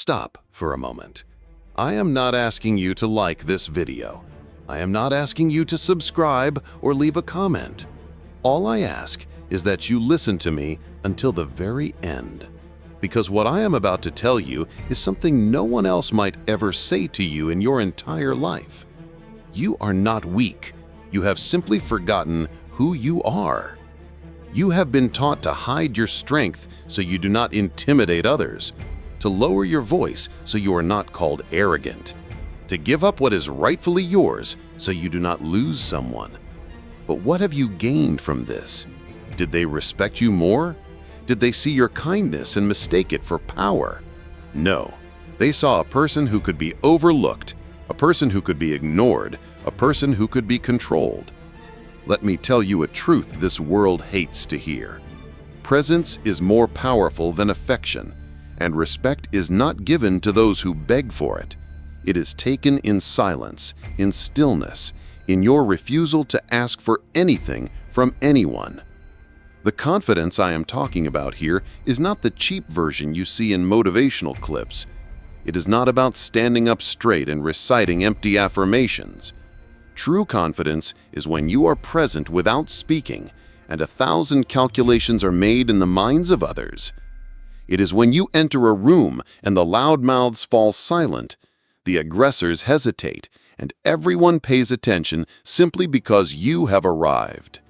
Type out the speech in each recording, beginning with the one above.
Stop for a moment. I am not asking you to like this video. I am not asking you to subscribe or leave a comment. All I ask is that you listen to me until the very end. Because what I am about to tell you is something no one else might ever say to you in your entire life. You are not weak. You have simply forgotten who you are. You have been taught to hide your strength so you do not intimidate others, to lower your voice so you are not called arrogant, to give up what is rightfully yours so you do not lose someone. But what have you gained from this? Did they respect you more? Did they see your kindness and mistake it for power? No, they saw a person who could be overlooked, a person who could be ignored, a person who could be controlled. Let me tell you a truth this world hates to hear. Presence is more powerful than affection, and respect is not given to those who beg for it. It is taken in silence, in stillness, in your refusal to ask for anything from anyone. The confidence I am talking about here is not the cheap version you see in motivational clips. It is not about standing up straight and reciting empty affirmations. True confidence is when you are present without speaking, and 1,000 calculations are made in the minds of others. It is when you enter a room and the loudmouths fall silent, the aggressors hesitate, and everyone pays attention simply because you have arrived.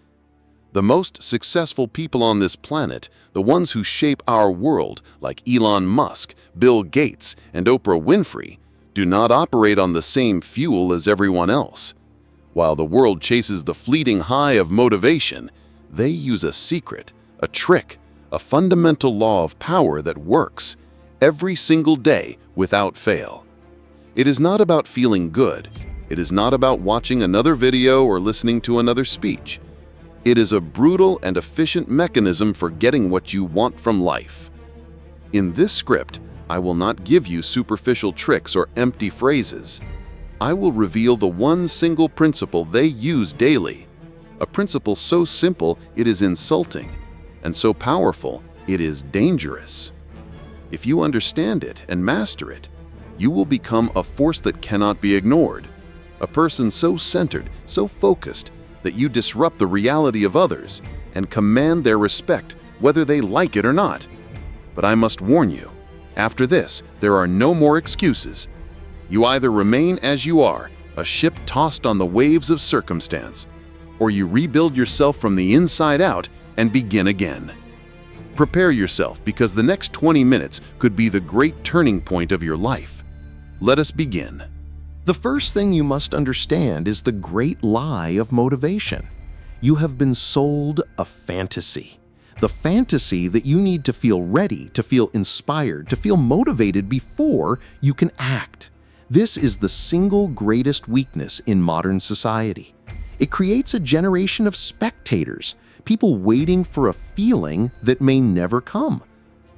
The most successful people on this planet, the ones who shape our world, like Elon Musk, Bill Gates, and Oprah Winfrey, do not operate on the same fuel as everyone else. While the world chases the fleeting high of motivation, they use a secret, a trick, a fundamental law of power that works every single day without fail. It is not about feeling good. It is not about watching another video or listening to another speech. It is a brutal and efficient mechanism for getting what you want from life. In this script, I will not give you superficial tricks or empty phrases. I will reveal the one single principle they use daily, a principle so simple it is insulting, and so powerful it is dangerous. If you understand it and master it, you will become a force that cannot be ignored, a person so centered, so focused, that you disrupt the reality of others and command their respect whether they like it or not. But I must warn you, after this, there are no more excuses. You either remain as you are, a ship tossed on the waves of circumstance, or you rebuild yourself from the inside out and begin again. Prepare yourself because the next 20 minutes could be the great turning point of your life. Let us begin. The first thing you must understand is the great lie of motivation. You have been sold a fantasy. The fantasy that you need to feel ready, to feel inspired, to feel motivated before you can act. This is the single greatest weakness in modern society. It creates a generation of spectators, people waiting for a feeling that may never come.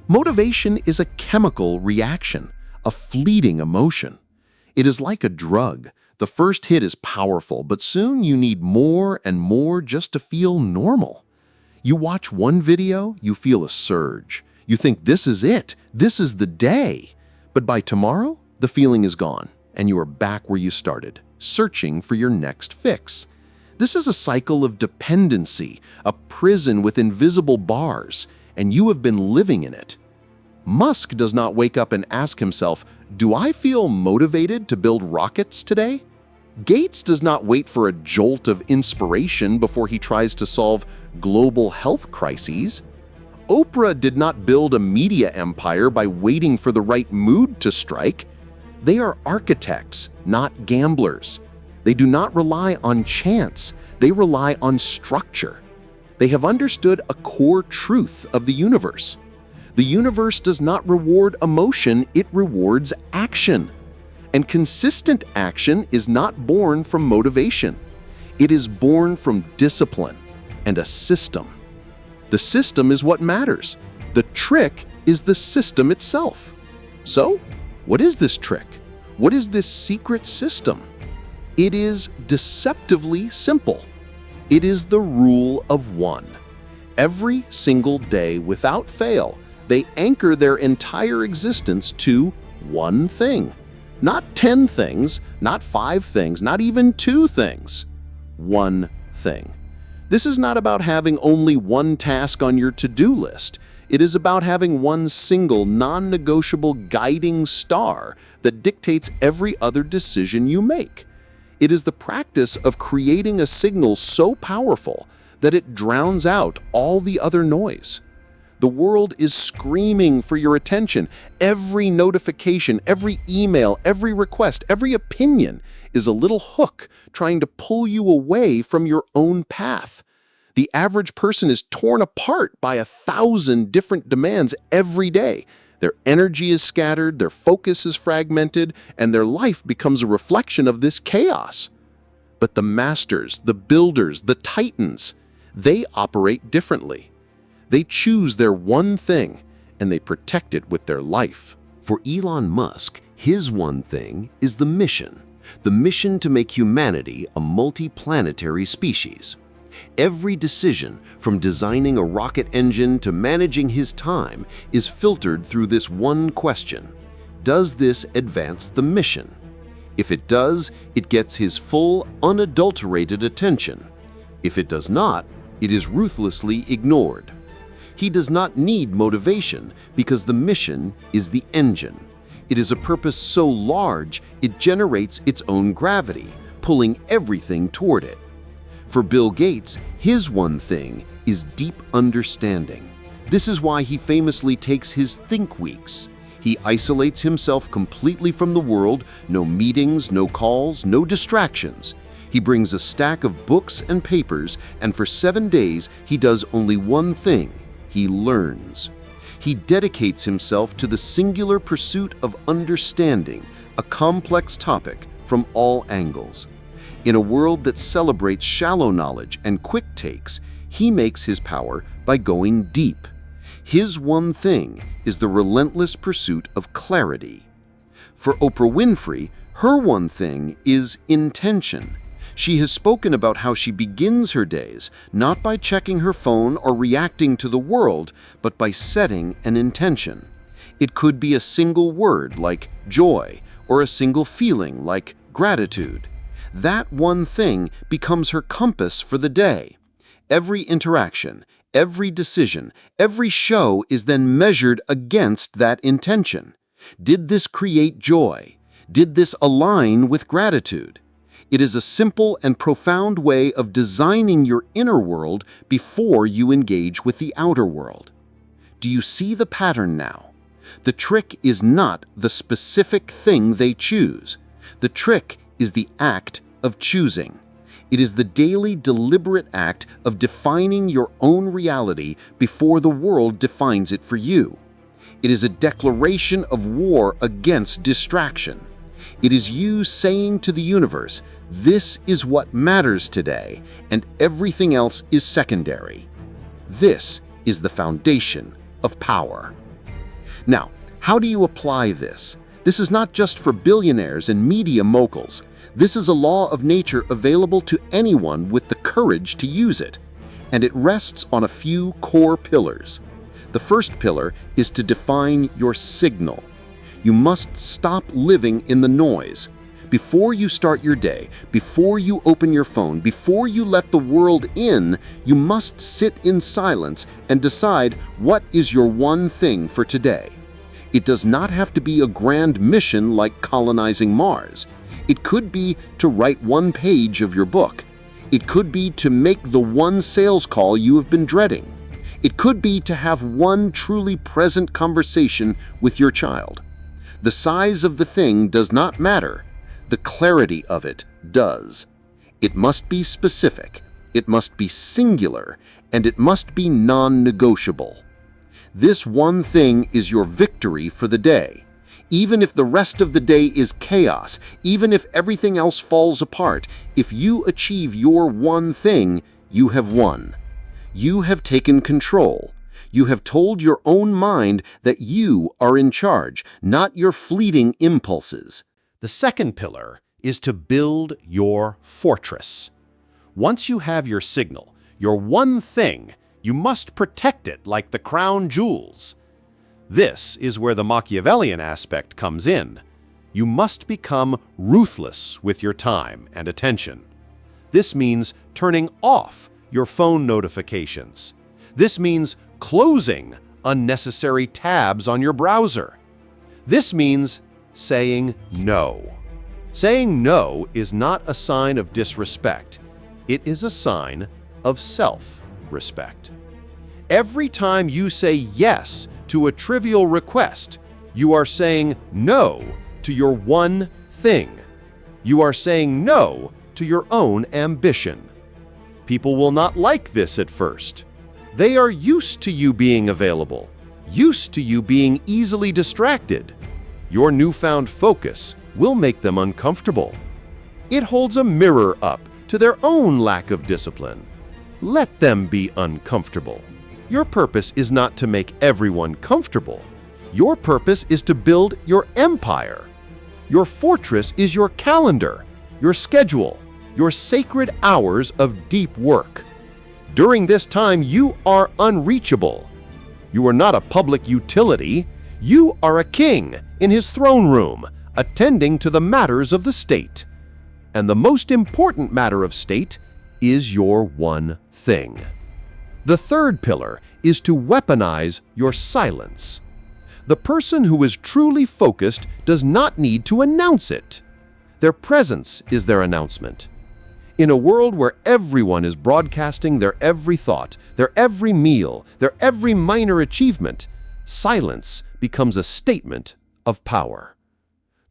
Motivation is a chemical reaction, a fleeting emotion. It is like a drug. The first hit is powerful, but soon you need more and more just to feel normal. You watch one video, you feel a surge. You think this is it, this is the day. But by tomorrow, the feeling is gone, and you are back where you started, searching for your next fix. This is a cycle of dependency, a prison with invisible bars, and you have been living in it. Musk does not wake up and ask himself, "Do I feel motivated to build rockets today?" Gates does not wait for a jolt of inspiration before he tries to solve global health crises. Oprah did not build a media empire by waiting for the right mood to strike. They are architects, not gamblers. They do not rely on chance, they rely on structure. They have understood a core truth of the universe. The universe does not reward emotion, it rewards action. And consistent action is not born from motivation. It is born from discipline and a system. The system is what matters. The trick is the system itself. So, what is this trick? What is this secret system? It is deceptively simple. It is the rule of one. Every single day, without fail, they anchor their entire existence to one thing. Not 10 things, not 5 things, not even 2 things. One thing. This is not about having only one task on your to-do list. It is about having one single, non-negotiable guiding star that dictates every other decision you make. It is the practice of creating a signal so powerful that it drowns out all the other noise. The world is screaming for your attention. Every notification, every email, every request, every opinion is a little hook trying to pull you away from your own path. The average person is torn apart by 1,000 different demands every day. Their energy is scattered, their focus is fragmented, and their life becomes a reflection of this chaos. But the masters, the builders, the titans, they operate differently. They choose their one thing, and they protect it with their life. For Elon Musk, his one thing is the mission to make humanity a multi-planetary species. Every decision, from designing a rocket engine to managing his time, is filtered through this one question: does this advance the mission? If it does, it gets his full, unadulterated attention. If it does not, it is ruthlessly ignored. He does not need motivation because the mission is the engine. It is a purpose so large it generates its own gravity, pulling everything toward it. For Bill Gates, his one thing is deep understanding. This is why he famously takes his think weeks. He isolates himself completely from the world, no meetings, no calls, no distractions. He brings a stack of books and papers, and for 7 days he does only one thing: he learns. He dedicates himself to the singular pursuit of understanding a complex topic from all angles. In a world that celebrates shallow knowledge and quick takes, he makes his power by going deep. His one thing is the relentless pursuit of clarity. For Oprah Winfrey, her one thing is intention. She has spoken about how she begins her days not by checking her phone or reacting to the world, but by setting an intention. It could be a single word like joy or a single feeling like gratitude. That one thing becomes her compass for the day. Every interaction, every decision, every show is then measured against that intention. Did this create joy? Did this align with gratitude? It is a simple and profound way of designing your inner world before you engage with the outer world. Do you see the pattern now? The trick is not the specific thing they choose. The trick is the act of choosing. It is the daily, deliberate act of defining your own reality before the world defines it for you. It is a declaration of war against distraction. It is you saying to the universe, "This is what matters today, and everything else is secondary." This is the foundation of power. Now, how do you apply this? This is not just for billionaires and media moguls. This is a law of nature available to anyone with the courage to use it, and it rests on a few core pillars. The first pillar is to define your signal. You must stop living in the noise. Before you start your day, before you open your phone, before you let the world in, you must sit in silence and decide what is your one thing for today. It does not have to be a grand mission like colonizing Mars. It could be to write one page of your book. It could be to make the one sales call you have been dreading. It could be to have one truly present conversation with your child. The size of the thing does not matter. The clarity of it does. It must be specific, it must be singular, and it must be non-negotiable. This one thing is your victory for the day. Even if the rest of the day is chaos, even if everything else falls apart, if you achieve your one thing, you have won. You have taken control. You have told your own mind that you are in charge, not your fleeting impulses. The second pillar is to build your fortress. Once you have your signal, your one thing, you must protect it like the crown jewels. This is where the Machiavellian aspect comes in. You must become ruthless with your time and attention. This means turning off your phone notifications. This means closing unnecessary tabs on your browser. This means saying no. Saying no is not a sign of disrespect. It is a sign of self-respect. Every time you say yes to a trivial request, you are saying no to your one thing. You are saying no to your own ambition. People will not like this at first. They are used to you being available, used to you being easily distracted. Your newfound focus will make them uncomfortable. It holds a mirror up to their own lack of discipline. Let them be uncomfortable. Your purpose is not to make everyone comfortable. Your purpose is to build your empire. Your fortress is your calendar, your schedule, your sacred hours of deep work. During this time, you are unreachable. You are not a public utility. You are a king in his throne room, attending to the matters of the state. And the most important matter of state is your one thing. The third pillar is to weaponize your silence. The person who is truly focused does not need to announce it. Their presence is their announcement. In a world where everyone is broadcasting their every thought, their every meal, their every minor achievement, silence becomes a statement of power.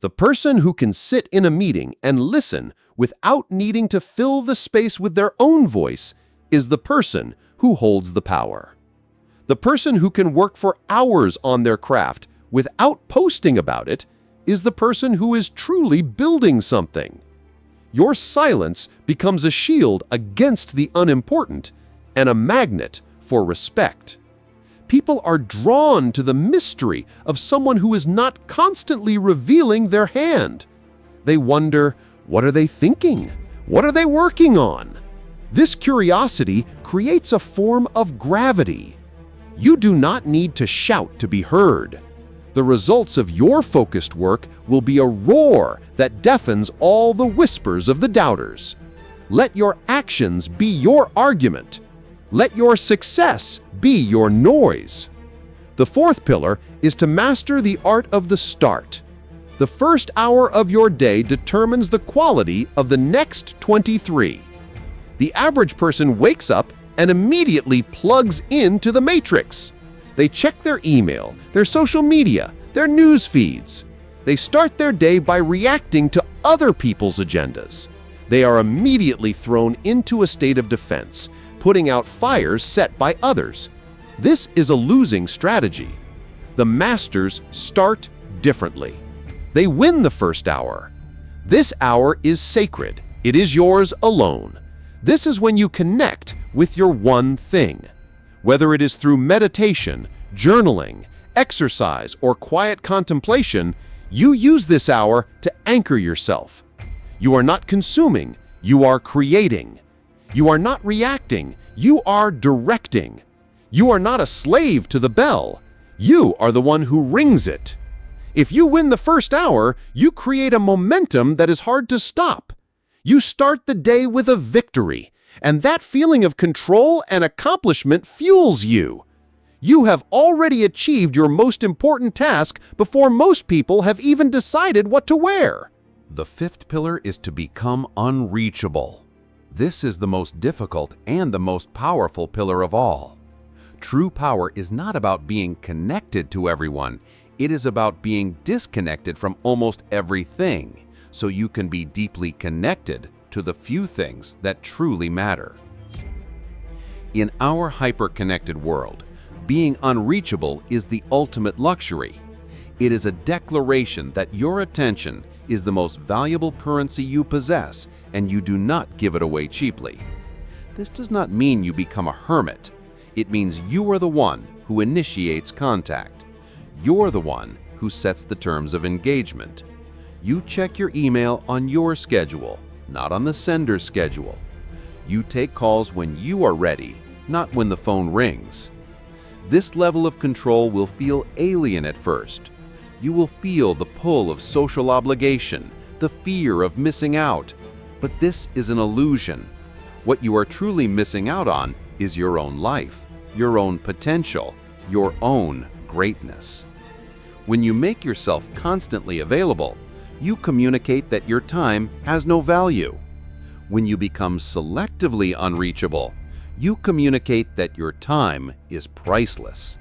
The person who can sit in a meeting and listen without needing to fill the space with their own voice is the person who holds the power. The person who can work for hours on their craft without posting about it is the person who is truly building something. Your silence becomes a shield against the unimportant and a magnet for respect. People are drawn to the mystery of someone who is not constantly revealing their hand. They wonder, what are they thinking? What are they working on? This curiosity creates a form of gravity. You do not need to shout to be heard. The results of your focused work will be a roar that deafens all the whispers of the doubters. Let your actions be your argument. Let your success be your noise. The fourth pillar is to master the art of the start. The first hour of your day determines the quality of the next 23. The average person wakes up and immediately plugs into the matrix. They check their email, their social media, their news feeds. They start their day by reacting to other people's agendas. They are immediately thrown into a state of defense, putting out fires set by others. This is a losing strategy. The masters start differently. They win the first hour. This hour is sacred. It is yours alone. This is when you connect with your one thing. Whether it is through meditation, journaling, exercise, or quiet contemplation, you use this hour to anchor yourself. You are not consuming, you are creating. You are not reacting, you are directing. You are not a slave to the bell, you are the one who rings it. If you win the first hour, you create a momentum that is hard to stop. You start the day with a victory, and that feeling of control and accomplishment fuels you. You have already achieved your most important task before most people have even decided what to wear. The fifth pillar is to become unreachable. This is the most difficult and the most powerful pillar of all. True power is not about being connected to everyone. It is about being disconnected from almost everything, so you can be deeply connected to the few things that truly matter. In our hyper-connected world, being unreachable is the ultimate luxury. It is a declaration that your attention is the most valuable currency you possess, and you do not give it away cheaply. This does not mean you become a hermit. It means you are the one who initiates contact. You're the one who sets the terms of engagement. You check your email on your schedule, not on the sender's schedule. You take calls when you are ready, not when the phone rings. This level of control will feel alien at first. You will feel the pull of social obligation, the fear of missing out. But this is an illusion. What you are truly missing out on is your own life, your own potential, your own greatness. When you make yourself constantly available, you communicate that your time has no value. When you become selectively unreachable, you communicate that your time is priceless,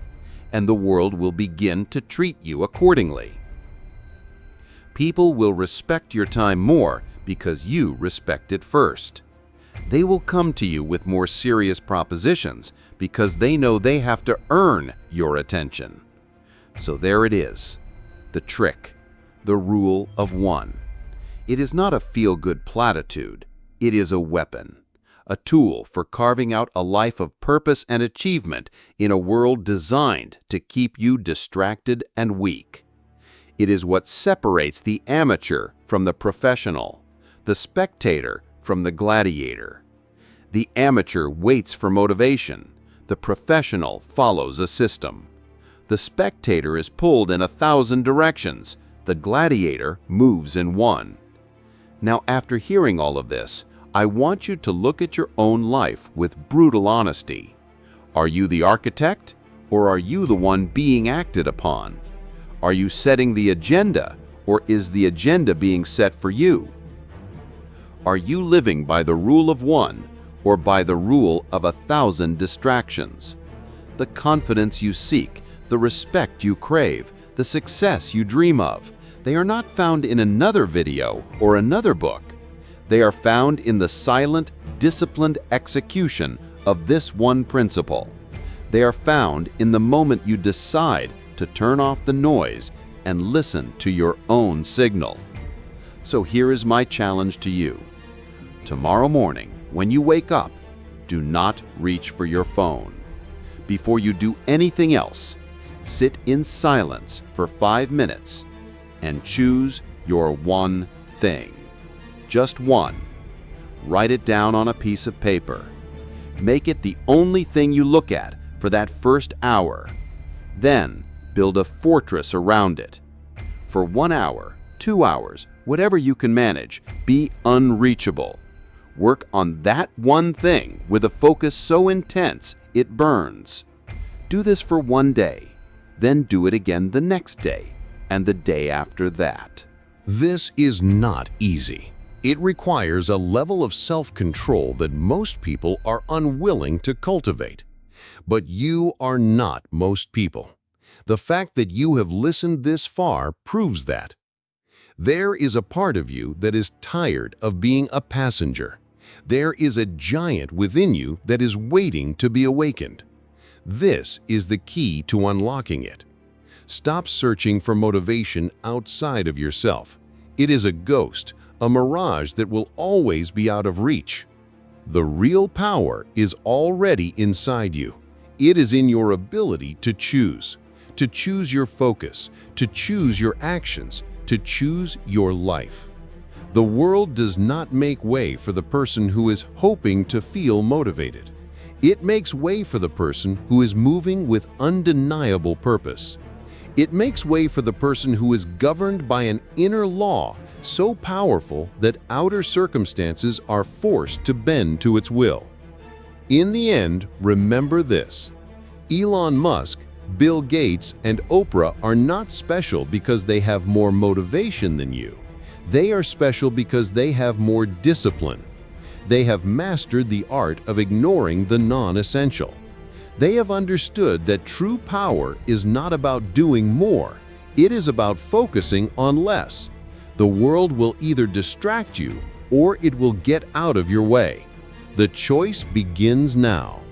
and the world will begin to treat you accordingly. People will respect your time more because you respect it first. They will come to you with more serious propositions because they know they have to earn your attention. So there it is, the trick, the rule of one. It is not a feel-good platitude. It is a weapon, a tool for carving out a life of purpose and achievement in a world designed to keep you distracted and weak. It is what separates the amateur from the professional, the spectator from the gladiator. The amateur waits for motivation. The professional follows a system. The spectator is pulled in 1,000 directions. The gladiator moves in one. Now, after hearing all of this, I want you to look at your own life with brutal honesty. Are you the architect, or are you the one being acted upon? Are you setting the agenda, or is the agenda being set for you? Are you living by the rule of one, or by the rule of 1,000 distractions? The confidence you seek, the respect you crave, the success you dream of, they are not found in another video or another book. They are found in the silent, disciplined execution of this one principle. They are found in the moment you decide to turn off the noise and listen to your own signal. So here is my challenge to you. Tomorrow morning, when you wake up, do not reach for your phone. Before you do anything else, sit in silence for 5 minutes and choose your one thing. Just one. Write it down on a piece of paper. Make it the only thing you look at for that first hour. Then build a fortress around it. For 1 hour, 2 hours, whatever you can manage, be unreachable. Work on that one thing with a focus so intense it burns. Do this for 1 day, then do it again the next day, and the day after that. This is not easy. It requires a level of self-control that most people are unwilling to cultivate. But you are not most people. The fact that you have listened this far proves that. There is a part of you that is tired of being a passenger. There is a giant within you that is waiting to be awakened. This is the key to unlocking it. Stop searching for motivation outside of yourself. It is a ghost, a mirage that will always be out of reach. The real power is already inside you. It is in your ability to choose your focus, to choose your actions, to choose your life. The world does not make way for the person who is hoping to feel motivated. It makes way for the person who is moving with undeniable purpose. It makes way for the person who is governed by an inner law so powerful that outer circumstances are forced to bend to its will. In the end, remember this: Elon Musk, Bill Gates, and Oprah are not special because they have more motivation than you. They are special because they have more discipline. They have mastered the art of ignoring the non-essential. They have understood that true power is not about doing more. It is about focusing on less. The world will either distract you or it will get out of your way. The choice begins now.